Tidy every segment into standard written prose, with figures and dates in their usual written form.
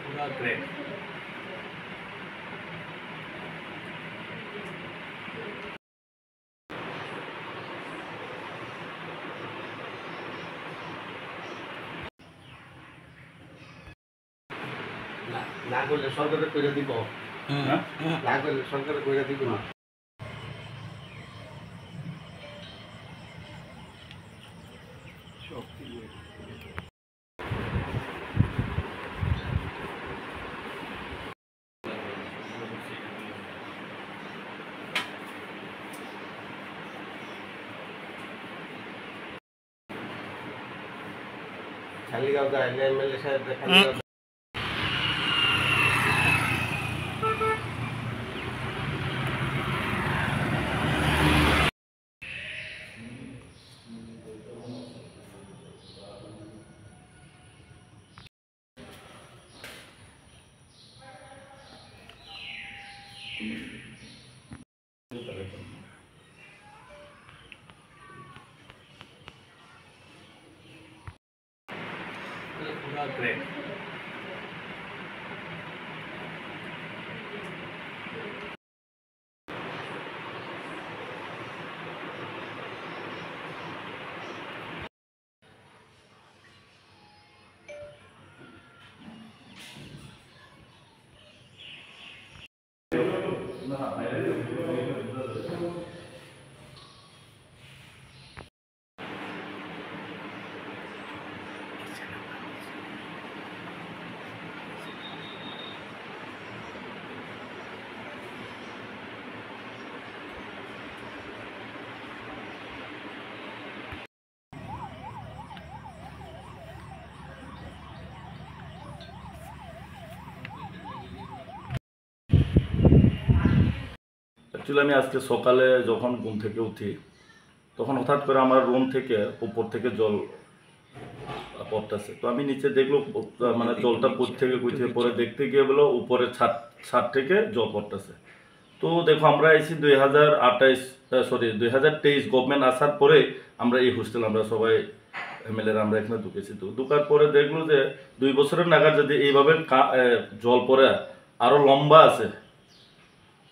पूरा ग्रेट। না করলে সরকারে কইরা দিব, না করলে সরকারে কইরা দিব না। খালিগাঁও যায় না এমএলএ সাহেব খালিগাঁও पूरा ग्रेट। অ্যাকচুয়ালি আমি আজকে সকালে যখন ঘুম থেকে উঠি তখন হঠাৎ করে আমার রুম থেকে উপর থেকে জল পড়তেছে। তো আমি নিচে দেখলো মানে জলটা কই থেকে পরে দেখতে গিয়ে বলো উপরে ছাদ থেকে জল পড়তেছে। তো দেখো আমরা এসেছি 2023 গভর্নমেন্ট আসার পরে আমরা এই হোস্টেল আমরা সবাই এমএলএরা আমরা এখানে ঢুকেছি। তো ঢুকার পরে দেখলো যে 2 বছরের নাগাদ যদি এইভাবে জল পড়ে আরও লম্বা আছে,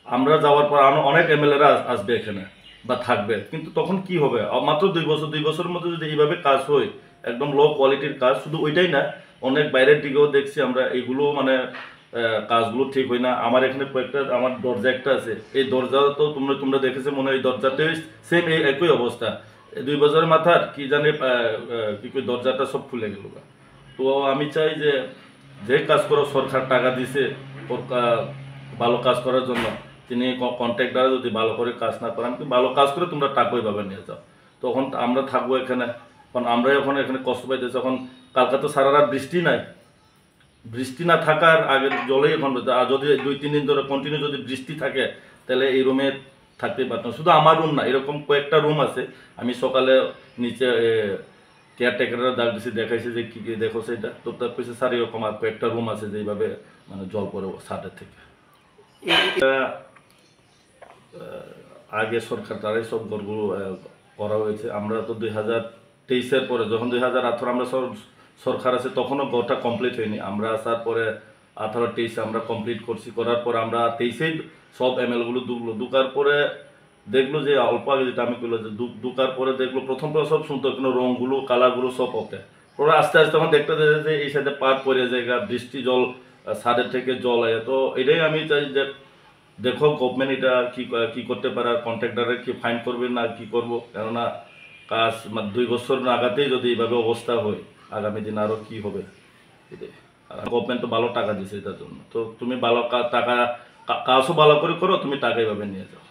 আমরা যাওয়ার পর আরও অনেক এমএলএরা আসবে এখানে বা থাকবে, কিন্তু তখন কি হবে? মাত্র 2 বছরের মধ্যে যদি এইভাবে কাজ হয়, একদম লো কোয়ালিটির কাজ, শুধু ওইটাই না অনেক বাইরের দিকেও দেখছি আমরা এইগুলো মানে কাজগুলো ঠিক হয় না। আমার এখানে কয়েকটা আমার দরজা একটা আছে, এই দরজা তো তোমরা দেখেছো মনে হয়, এই দরজাতে সেম একই অবস্থা। 2 বছরের মাথার কি জানে কি কই দরজাটা সব খুলে গেল। তো আমি চাই যে কাজ করো, সরকার টাকা দিছে ভালো কাজ করার জন্য, তিনি কন্ট্রাক্টর যদি ভালো করে কাজ না করেন, ভালো কাজ করে তোমরা টাকা ওইভাবে নিয়ে যাও, তখন আমরা থাকবো এখানে। কারণ আমরা এখন এখানে কষ্ট পাইতেছি। এখন কালকে তো সারা রাত বৃষ্টি নাই, বৃষ্টি না থাকার আগে জলেই এখন, আর যদি 2-3 দিন ধরে কন্টিনিউ যদি বৃষ্টি থাকে তাহলে এই রুমে থাকতেই পারতাম। শুধু আমার রুম না, এরকম কয়েকটা রুম আছে। আমি সকালে নিচে কেয়ারটেকাররা ডাক দিছি, দেখাইছে যে কী কী দেখো সেটা। তো তার পেছনে স্যার এরকম আর কয়েকটা রুম আছে যেইভাবে মানে জল পড়ে ছাদের থেকে। আগে সরকার তারাই সব ঘরগুলো করা হয়েছে। আমরা তো 2023-এর পরে, যখন 2018 আমরা সরকার আছে তখনও ঘরটা কমপ্লিট হয়নি। আমরা আসার পরে 18-23 আমরা কমপ্লিট করছি। করার পর আমরা 23-এই সব এমএলগুলো ঢুকার পরে দেখলো যে অল্প আগে যেটা আমি করলো যে ঢুকার পরে দেখলো প্রথম সব শুনতো কিন্তু রঙগুলো কালারগুলো সব ওকে। পরে আস্তে আস্তে তখন দেখতে যায় যে এই সাথে পাট পড়ে জায়গা, বৃষ্টি জল ছাদের থেকে জল হয়। তো এটাই আমি চাই যে দেখো গভর্নমেন্ট এটা কি করতে পারে, আর কন্ট্রাক্টরে কি ফাইন করবে না কি করবো। কেননা কাজ 2 বছর আগাতেই যদি এইভাবে অবস্থা হয়, আগামী দিন আরও কি হবে এটাই। গভর্নমেন্ট তো ভালো টাকা দিছে এটার জন্য, তো তুমি ভালো টাকা কাজও ভালো করে করো, তুমি টাকা এইভাবে নিয়ে যাও।